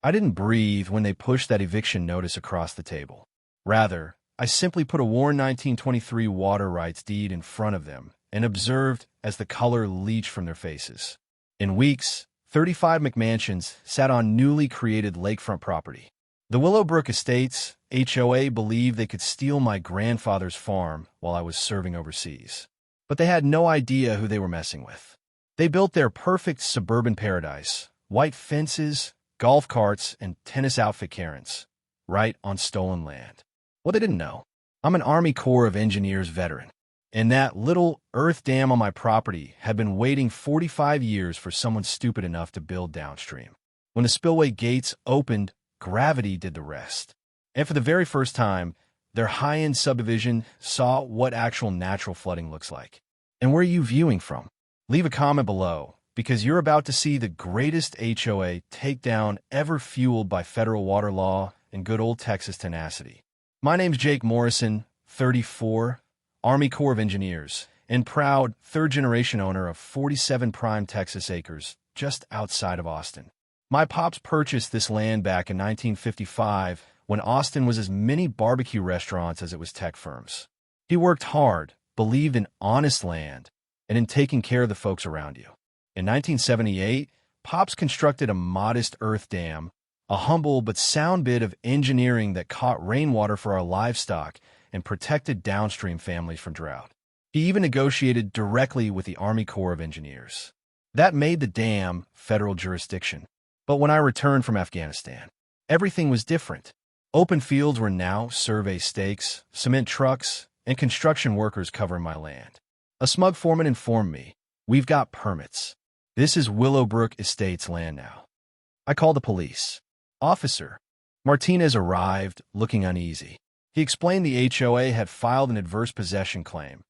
I didn't breathe when they pushed that eviction notice across the table. Rather, I simply put a worn 1923 water rights deed in front of them and observed as the color leached from their faces. In weeks, 35 McMansions sat on newly created lakefront property. The Willowbrook Estates, HOA, believed they could steal my grandfather's farm while I was serving overseas. But they had no idea who they were messing with. They built their perfect suburban paradise, white fences, golf carts, and tennis outfit Karens, right on stolen land. What they didn't know, I'm an Army Corps of Engineers veteran, and that little earth dam on my property had been waiting 45 years for someone stupid enough to build downstream. When the spillway gates opened, gravity did the rest. And for the very first time, their high-end subdivision saw what actual natural flooding looks like. And where are you viewing from? Leave a comment below, because you're about to see the greatest HOA takedown ever fueled by federal water law and good old Texas tenacity. My name's Jake Morrison, 34, Army Corps of Engineers, and proud third-generation owner of 47 prime Texas acres just outside of Austin. My pops purchased this land back in 1955 when Austin was as many barbecue restaurants as it was tech firms. He worked hard, believed in honest land, and in taking care of the folks around you. In 1978, Pops constructed a modest earth dam, a humble but sound bit of engineering that caught rainwater for our livestock and protected downstream families from drought. He even negotiated directly with the Army Corps of Engineers. That made the dam federal jurisdiction. But when I returned from Afghanistan, everything was different. Open fields were now survey stakes, cement trucks, and construction workers covering my land. A smug foreman informed me, "We've got permits. This is Willowbrook Estates land now." I called the police. Officer Martinez arrived, looking uneasy. He explained the HOA had filed an adverse possession claim,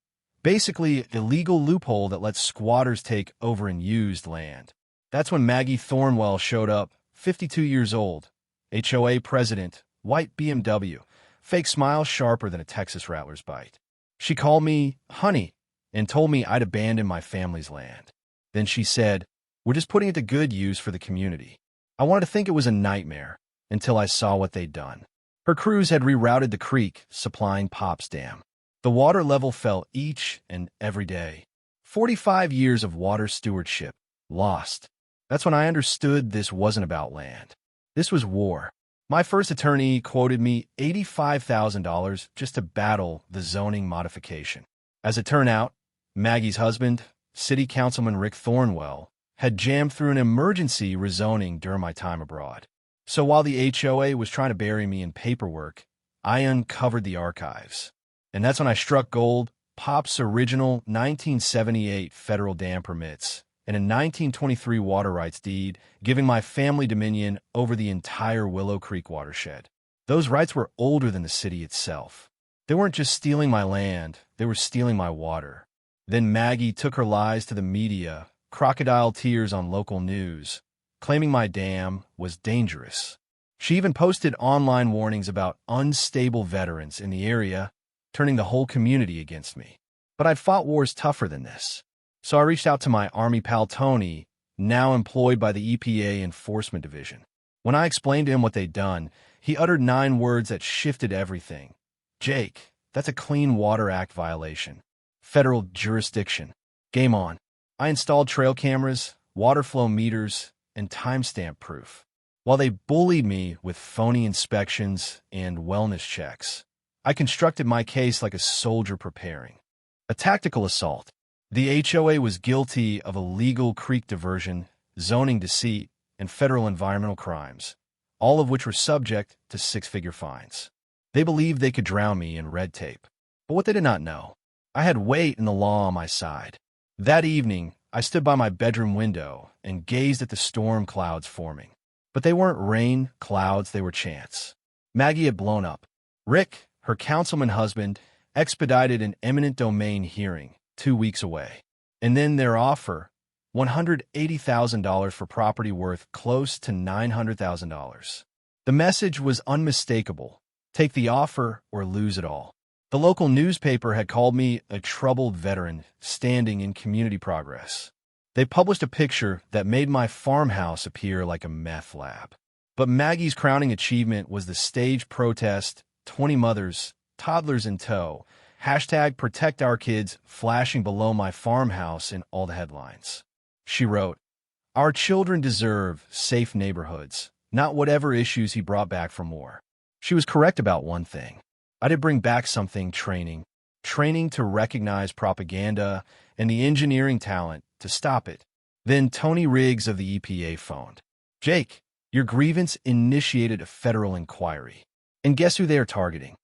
basically a legal loophole that lets squatters take over unused land. That's when Maggie Thornwell showed up, 52 years old, HOA president, white BMW, fake smile sharper than a Texas rattler's bite. She called me honey and told me I'd abandoned my family's land. Then she said, "We're just putting it to good use for the community." I wanted to think it was a nightmare until I saw what they'd done. Her crews had rerouted the creek, supplying Pop's Dam. The water level fell each and every day. 45 years of water stewardship lost. That's when I understood this wasn't about land. This was war. My first attorney quoted me $85,000 just to battle the zoning modification. As it turned out, Maggie's husband, City Councilman Rick Thornwell, had jammed through an emergency rezoning during my time abroad. So while the HOA was trying to bury me in paperwork, I uncovered the archives. And that's when I struck gold, Pop's original 1978 federal dam permits, and a 1923 water rights deed, giving my family dominion over the entire Willow Creek watershed. Those rights were older than the city itself. They weren't just stealing my land, they were stealing my water. Then Maggie took her lies to the media, crocodile tears on local news, claiming my dam was dangerous. She even posted online warnings about unstable veterans in the area, turning the whole community against me. But I'd fought wars tougher than this. So I reached out to my Army pal Tony, now employed by the EPA Enforcement Division. When I explained to him what they'd done, he uttered 9 words that shifted everything. "Jake, that's a Clean Water Act violation. Federal jurisdiction. Game on." I installed trail cameras, water flow meters, and timestamp proof. While they bullied me with phony inspections and wellness checks, I constructed my case like a soldier preparing. A tactical assault. The HOA was guilty of illegal creek diversion, zoning deceit, and federal environmental crimes, all of which were subject to 6-figure fines. They believed they could drown me in red tape. But what they did not know, I had weight and the law on my side. That evening, I stood by my bedroom window and gazed at the storm clouds forming. But they weren't rain clouds, they were chance. Maggie had blown up. Rick, her councilman husband, expedited an eminent domain hearing 2 weeks away. And then their offer, $180,000 for property worth close to $900,000. The message was unmistakable. Take the offer or lose it all. The local newspaper had called me a troubled veteran standing in community progress. They published a picture that made my farmhouse appear like a meth lab. But Maggie's crowning achievement was the staged protest, 20 mothers, toddlers in tow, hashtag protect our kids flashing below my farmhouse in all the headlines. She wrote, "Our children deserve safe neighborhoods, not whatever issues he brought back from war." She was correct about one thing. I did bring back something: training to recognize propaganda and the engineering talent to stop it. Then Tony Riggs of the EPA phoned. "Jake, your grievance initiated a federal inquiry." And guess who they are targeting?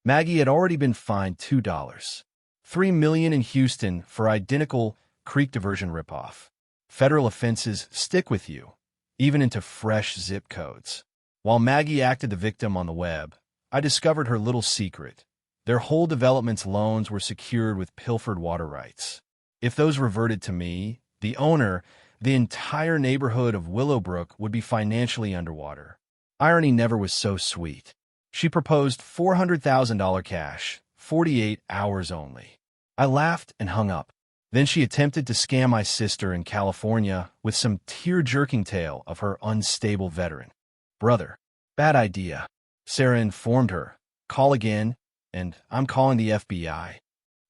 Maggie had already been fined $2. $3 million in Houston for identical creek diversion ripoff. Federal offenses stick with you, even into fresh zip codes. While Maggie acted the victim on the web, I discovered her little secret. Their whole development's loans were secured with pilfered water rights. If those reverted to me, the owner, the entire neighborhood of Willowbrook would be financially underwater. Irony never was so sweet. She proposed $400,000 cash, 48 hours only. I laughed and hung up. Then she attempted to scam my sister in California with some tear-jerking tale of her unstable veteran brother. Bad idea. Sarah informed her, "Call again," and I'm calling the FBI.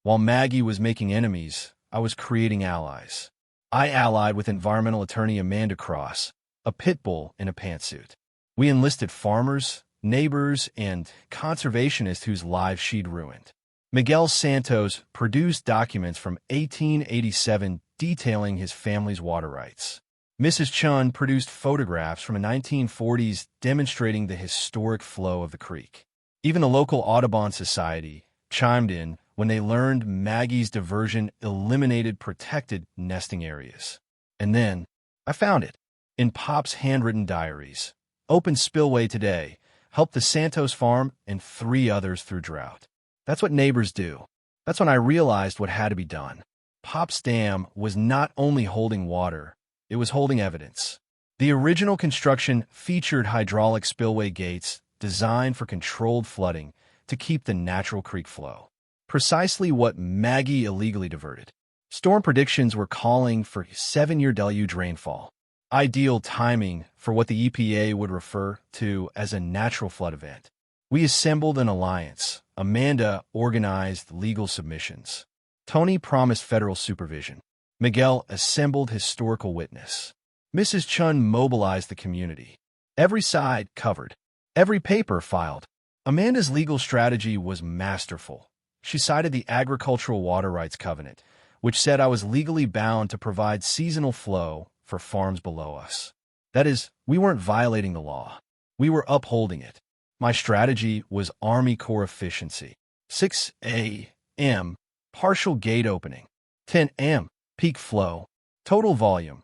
While Maggie was making enemies, I was creating allies. I allied with environmental attorney Amanda Cross, a pit bull in a pantsuit. We enlisted farmers, neighbors, and conservationists whose lives she'd ruined. Miguel Santos produced documents from 1887 detailing his family's water rights. Mrs. Chun produced photographs from the 1940s demonstrating the historic flow of the creek. Even the local Audubon Society chimed in when they learned Maggie's diversion eliminated protected nesting areas. And then I found it in Pop's handwritten diaries. "Open spillway today. Helped the Santos farm and 3 others through drought." That's what neighbors do. That's when I realized what had to be done. Pop's dam was not only holding water, it was holding evidence. The original construction featured hydraulic spillway gates designed for controlled flooding to keep the natural creek flow. Precisely what Maggie illegally diverted. Storm predictions were calling for 7-year deluge rainfall. Ideal timing for what the EPA would refer to as a natural flood event. We assembled an alliance. Amanda organized legal submissions. Tony promised federal supervision. Miguel assembled historical witness. Mrs. Chun mobilized the community. Every side covered. Every paper filed. Amanda's legal strategy was masterful. She cited the Agricultural Water Rights Covenant, which said I was legally bound to provide seasonal flow for farms below us. That is, we weren't violating the law. We were upholding it. My strategy was Army Corps efficiency. 6 a.m. partial gate opening. 10 a.m. peak flow. Total volume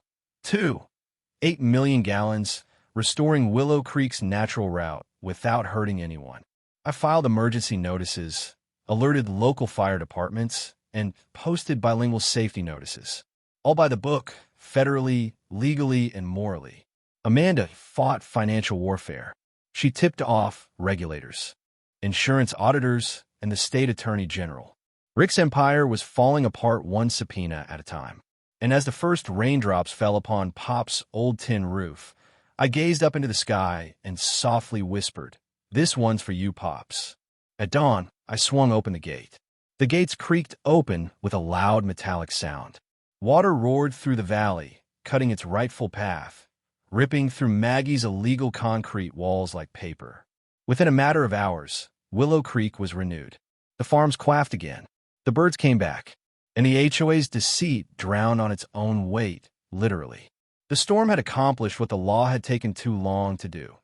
8 million gallons, restoring Willow Creek's natural route without hurting anyone. I filed emergency notices, alerted local fire departments, and posted bilingual safety notices. All by the book, federally, legally, and morally. Amanda fought financial warfare. She tipped off regulators, insurance auditors, and the state attorney general. Rick's empire was falling apart one subpoena at a time. And as the first raindrops fell upon Pop's old tin roof, I gazed up into the sky and softly whispered, "This one's for you, Pops." At dawn, I swung open the gate. The gates creaked open with a loud metallic sound. Water roared through the valley, cutting its rightful path, ripping through Maggie's illegal concrete walls like paper. Within a matter of hours, Willow Creek was renewed. The farms quaffed again. The birds came back. And the HOA's deceit drowned on its own weight, literally. The storm had accomplished what the law had taken too long to do: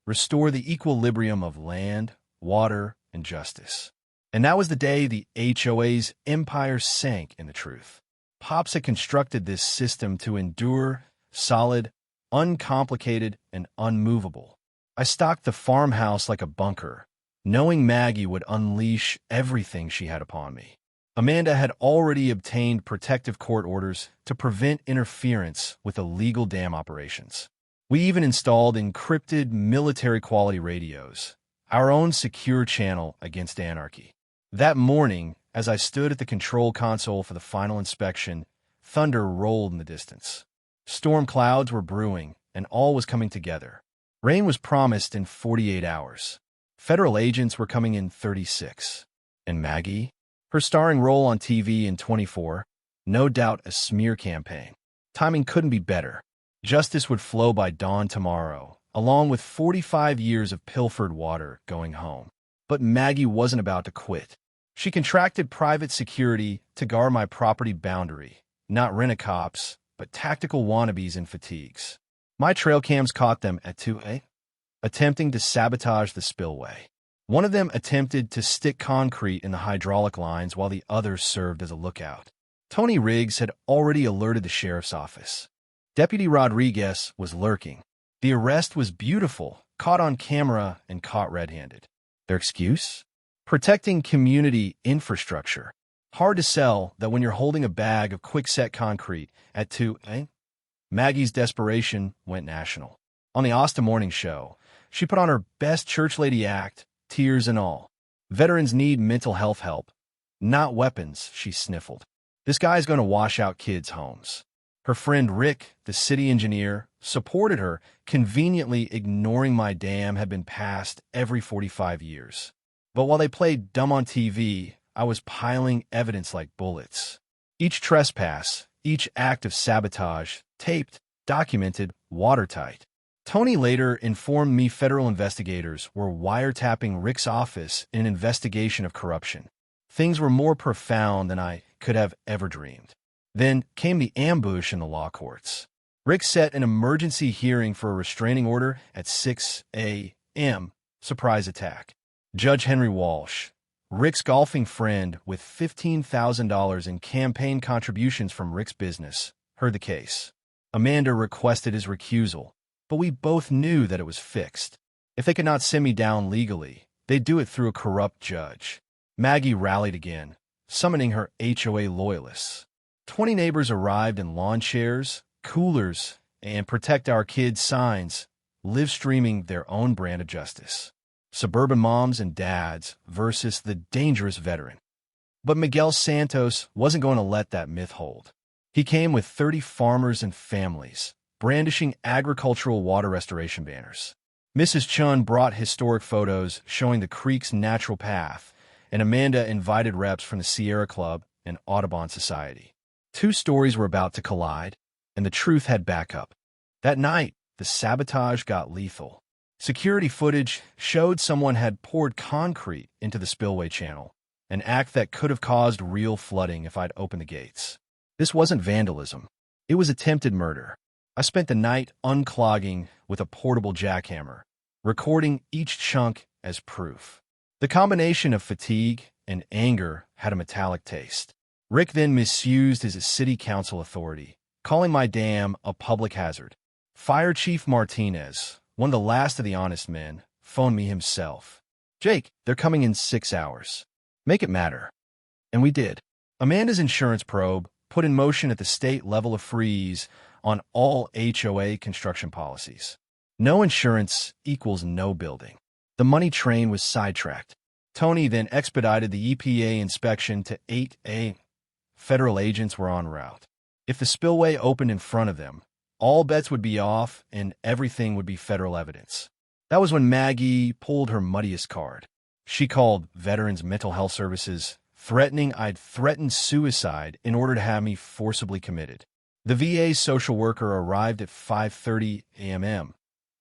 restore the equilibrium of land, water, and justice. And that was the day the HOA's empire sank in the truth. Pops had constructed this system to endure, solid, uncomplicated, and unmovable. I stocked the farmhouse like a bunker, knowing Maggie would unleash everything she had upon me. Amanda had already obtained protective court orders to prevent interference with illegal dam operations. We even installed encrypted military-quality radios, our own secure channel against anarchy. That morning, as I stood at the control console for the final inspection, thunder rolled in the distance. Storm clouds were brewing, and all was coming together. Rain was promised in 48 hours. Federal agents were coming in 36. And Maggie? Her starring role on TV in 24? No doubt a smear campaign. Timing couldn't be better. Justice would flow by dawn tomorrow, along with 45 years of pilfered water going home. But Maggie wasn't about to quit. She contracted private security to guard my property boundary, not rent-a-cops, but tactical wannabes in fatigues. My trail cams caught them at 2 a.m. attempting to sabotage the spillway. One of them attempted to stick concrete in the hydraulic lines while the other served as a lookout. Tony Riggs had already alerted the sheriff's office. Deputy Rodriguez was lurking. The arrest was beautiful, caught on camera and caught red-handed. Their excuse? Protecting community infrastructure. Hard to sell that when you're holding a bag of quick-set concrete at 2 a.m. Maggie's desperation went national. On the Asta Morning Show, she put on her best church lady act, tears and all. Veterans need mental health help, not weapons, she sniffled. This guy's going to wash out kids' homes. Her friend Rick, the city engineer, supported her, conveniently ignoring my dam had been passed every 45 years. But while they played dumb on TV, I was piling evidence like bullets. Each trespass, each act of sabotage, taped, documented, watertight. Tony later informed me federal investigators were wiretapping Rick's office in an investigation of corruption. Things were more profound than I could have ever dreamed. Then came the ambush in the law courts. Rick set an emergency hearing for a restraining order at 6 a.m. Surprise attack. Judge Henry Walsh, Rick's golfing friend with $15,000 in campaign contributions from Rick's business, heard the case. Amanda requested his recusal, but we both knew that it was fixed. If they could not send me down legally, they'd do it through a corrupt judge. Maggie rallied again, summoning her HOA loyalists. 20 neighbors arrived in lawn chairs, coolers, and Protect Our Kids signs, live streaming their own brand of justice. Suburban moms and dads versus the dangerous veteran. But Miguel Santos wasn't going to let that myth hold. He came with 30 farmers and families, brandishing agricultural water restoration banners. Mrs. Chun brought historic photos showing the creek's natural path, and Amanda invited reps from the Sierra Club and Audubon Society. Two stories were about to collide, and the truth had backup. That night, the sabotage got lethal. Security footage showed someone had poured concrete into the spillway channel, an act that could have caused real flooding if I'd opened the gates. This wasn't vandalism. It was attempted murder. I spent the night unclogging with a portable jackhammer, recording each chunk as proof. The combination of fatigue and anger had a metallic taste. Rick then misused his city council authority, calling my dam a public hazard. Fire Chief Martinez, one of the last of the honest men, phoned me himself. "Jake, they're coming in 6 hours. Make it matter." And we did. Amanda's insurance probe put in motion at the state level a freeze on all HOA construction policies. No insurance equals no building. The money train was sidetracked. Tony then expedited the EPA inspection to 8 a.m. Federal agents were en route. If the spillway opened in front of them, all bets would be off and everything would be federal evidence. That was when Maggie pulled her muddiest card. She called Veterans Mental Health Services, threatening I'd threatened suicide in order to have me forcibly committed. The VA social worker arrived at 5:30 a.m.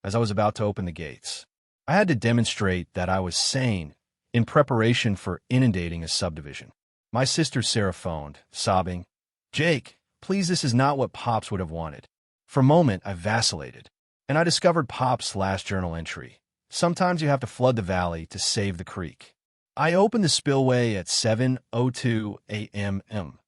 as I was about to open the gates. I had to demonstrate that I was sane in preparation for inundating a subdivision. My sister Sarah phoned, sobbing, "Jake, please, this is not what Pops would have wanted." For a moment, I vacillated, and I discovered Pop's last journal entry. Sometimes you have to flood the valley to save the creek. I opened the spillway at 7:02 a.m.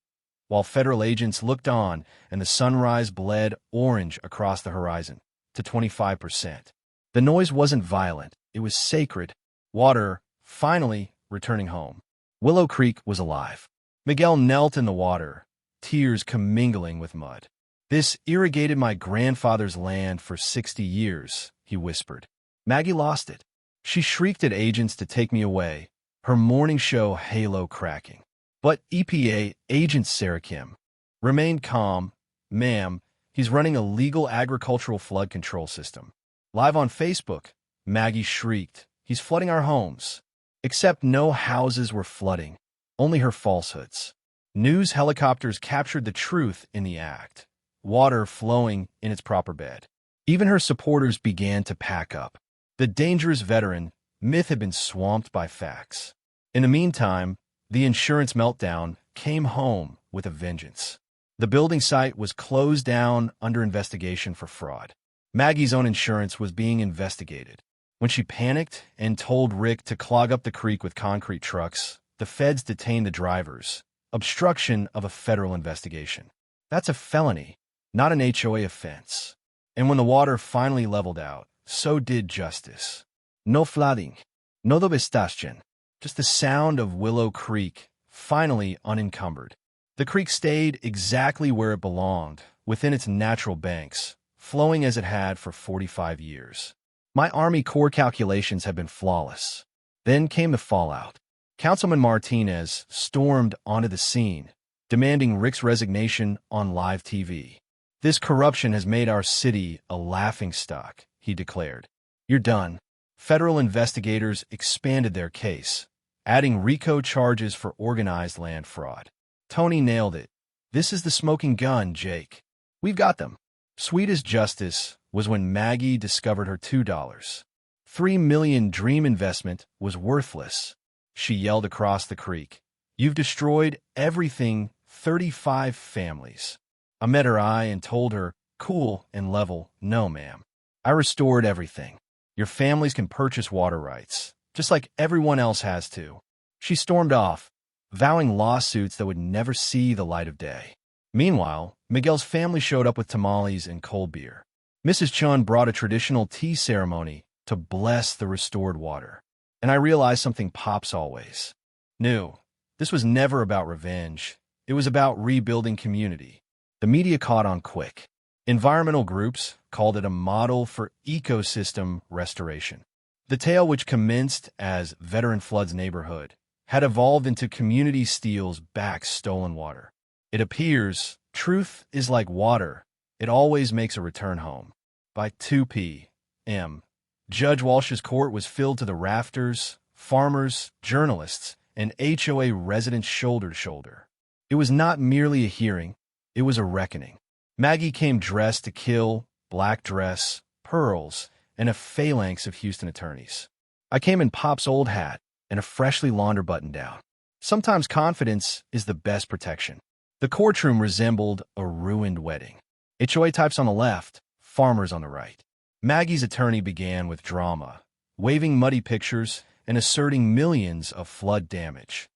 while federal agents looked on and the sunrise bled orange across the horizon to 25%. The noise wasn't violent. It was sacred. Water, finally, returning home. Willow Creek was alive. Miguel knelt in the water, tears commingling with mud. "This irrigated my grandfather's land for 60 years, he whispered. Maggie lost it. She shrieked at agents to take me away, her morning show halo cracking. But EPA agent Sarah Kim remained calm. "Ma'am, he's running a legal agricultural flood control system. Live on Facebook, Maggie shrieked, "He's flooding our homes." Except no houses were flooding, only her falsehoods. News helicopters captured the truth in the act, water flowing in its proper bed. Even her supporters began to pack up. The dangerous veteran myth had been swamped by facts. In the meantime, the insurance meltdown came home with a vengeance. The building site was closed down under investigation for fraud. Maggie's own insurance was being investigated. When she panicked and told Rick to clog up the creek with concrete trucks, the feds detained the drivers. Obstruction of a federal investigation. That's a felony, not an HOA offense. And when the water finally leveled out, so did justice. No flooding, no devastation, just the sound of Willow Creek, finally unencumbered. The creek stayed exactly where it belonged, within its natural banks, flowing as it had for 45 years. My Army Corps calculations had been flawless. Then came the fallout. Councilman Martinez stormed onto the scene, demanding Rick's resignation on live TV. "This corruption has made our city a laughingstock," he declared. "You're done." Federal investigators expanded their case, adding RICO charges for organized land fraud. Tony nailed it. "This is the smoking gun, Jake. We've got them." Sweet as justice was when Maggie discovered her $2.3 million dream investment was worthless. She yelled across the creek, "You've destroyed everything, 35 families." I met her eye and told her, cool and level, "No, ma'am. I restored everything. Your families can purchase water rights, just like everyone else has to." She stormed off, vowing lawsuits that would never see the light of day. Meanwhile, Miguel's family showed up with tamales and cold beer. Mrs. Chun brought a traditional tea ceremony to bless the restored water. And I realized something Pops always knew. This was never about revenge. It was about rebuilding community. The media caught on quick. Environmental groups called it a model for ecosystem restoration. The tale, which commenced as Veteran Flood's Neighborhood, had evolved into Community Steals Back Stolen Water. It appears truth is like water. It always makes a return home. By 2 p.m., Judge Walsh's court was filled to the rafters, farmers, journalists, and HOA residents shoulder to shoulder. It was not merely a hearing, it was a reckoning. Maggie came dressed to kill, black dress, pearls, and a phalanx of Houston attorneys. I came in Pop's old hat and a freshly laundered button-down. Sometimes confidence is the best protection. The courtroom resembled a ruined wedding. HOA types on the left, farmers on the right. Maggie's attorney began with drama, waving muddy pictures and asserting millions of flood damage.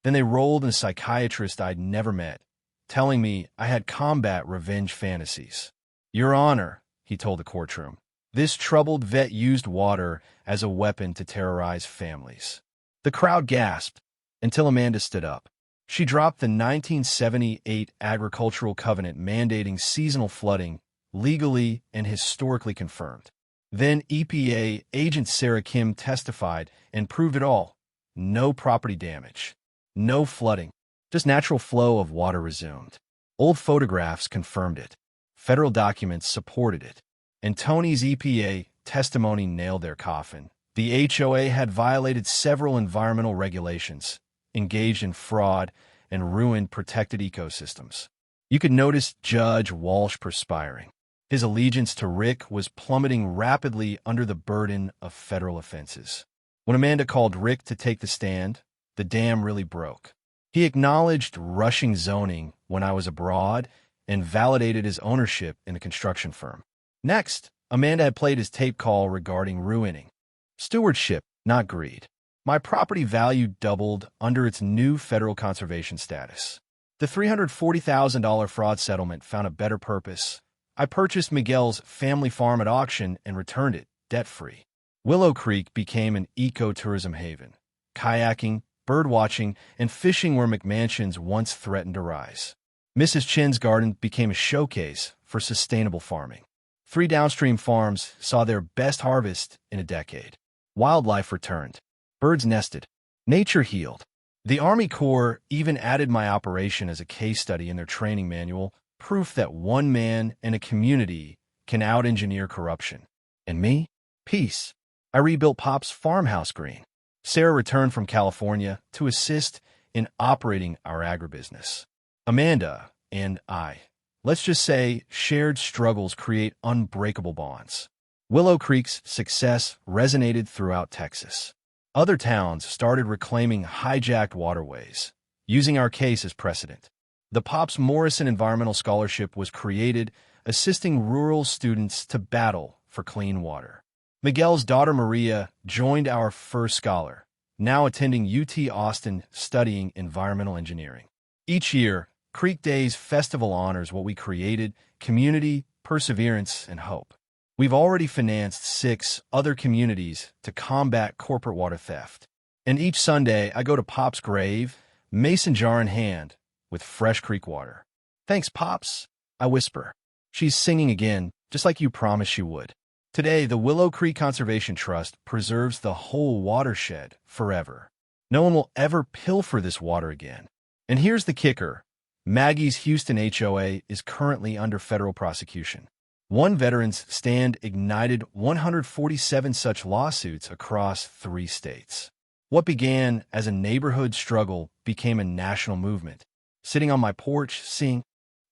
Then they rolled in a psychiatrist I'd never met, telling me I had combat revenge fantasies. "Your Honor," he told the courtroom, "this troubled vet used water as a weapon to terrorize families." The crowd gasped until Amanda stood up. She dropped the 1978 Agricultural Covenant mandating seasonal flooding, legally and historically confirmed. Then EPA agent Sarah Kim testified and proved it all. No property damage, no flooding, just natural flow of water resumed. Old photographs confirmed it. Federal documents supported it. And Tony's EPA testimony nailed their coffin. The HOA had violated several environmental regulations, engaged in fraud, and ruined protected ecosystems. You could notice Judge Walsh perspiring. His allegiance to Rick was plummeting rapidly under the burden of federal offenses. When Amanda called Rick to take the stand, the dam really broke. He acknowledged rushing zoning when I was abroad and validated his ownership in a construction firm. Next, Amanda had played his tape call regarding ruining. Stewardship, not greed. My property value doubled under its new federal conservation status. The $340,000 fraud settlement found a better purpose. I purchased Miguel's family farm at auction and returned it, debt-free. Willow Creek became an ecotourism haven. Kayaking, birdwatching, and fishing where McMansions once threatened to rise. Mrs. Chin's garden became a showcase for sustainable farming. 3 downstream farms saw their best harvest in a decade. Wildlife returned. Birds nested. Nature healed. The Army Corps even added my operation as a case study in their training manual, proof that one man and a community can out-engineer corruption. And me? Peace. I rebuilt Pop's farmhouse green. Sarah returned from California to assist in operating our agribusiness. Amanda and I, let's just say, shared struggles create unbreakable bonds. Willow Creek's success resonated throughout Texas. Other towns started reclaiming hijacked waterways, using our case as precedent. The Pops Morrison Environmental Scholarship was created, assisting rural students to battle for clean water. Miguel's daughter Maria joined our first scholar, now attending UT Austin studying environmental engineering. Each year, Creek Days Festival honors what we created: community, perseverance, and hope. We've already financed 6 other communities to combat corporate water theft. And each Sunday, I go to Pop's grave, mason jar in hand, with fresh creek water. "Thanks, Pops," I whisper. She's singing again, just like you promised she would. Today, the Willow Creek Conservation Trust preserves the whole watershed forever. No one will ever pilfer this water again. And here's the kicker. Maggie's Houston HOA is currently under federal prosecution. One veterans stand ignited 147 such lawsuits across 3 states. What began as a neighborhood struggle became a national movement. Sitting on my porch, seeing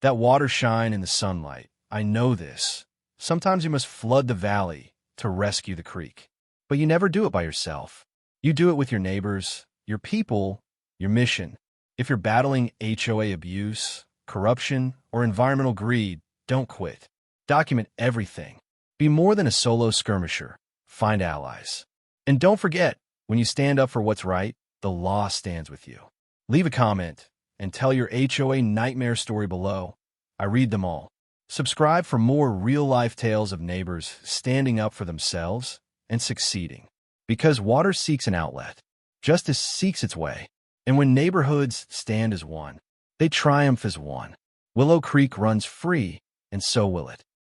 that water shine in the sunlight, I know this. Sometimes you must flood the valley to rescue the creek. But you never do it by yourself. You do it with your neighbors, your people, your mission. If you're battling HOA abuse, corruption, or environmental greed, don't quit. Document everything. Be more than a solo skirmisher. Find allies. And don't forget, when you stand up for what's right, the law stands with you. Leave a comment and tell your HOA nightmare story below. I read them all. Subscribe for more real-life tales of neighbors standing up for themselves and succeeding. Because water seeks an outlet. Justice seeks its way. And when neighborhoods stand as one, they triumph as one. Willow Creek runs free, and so will it.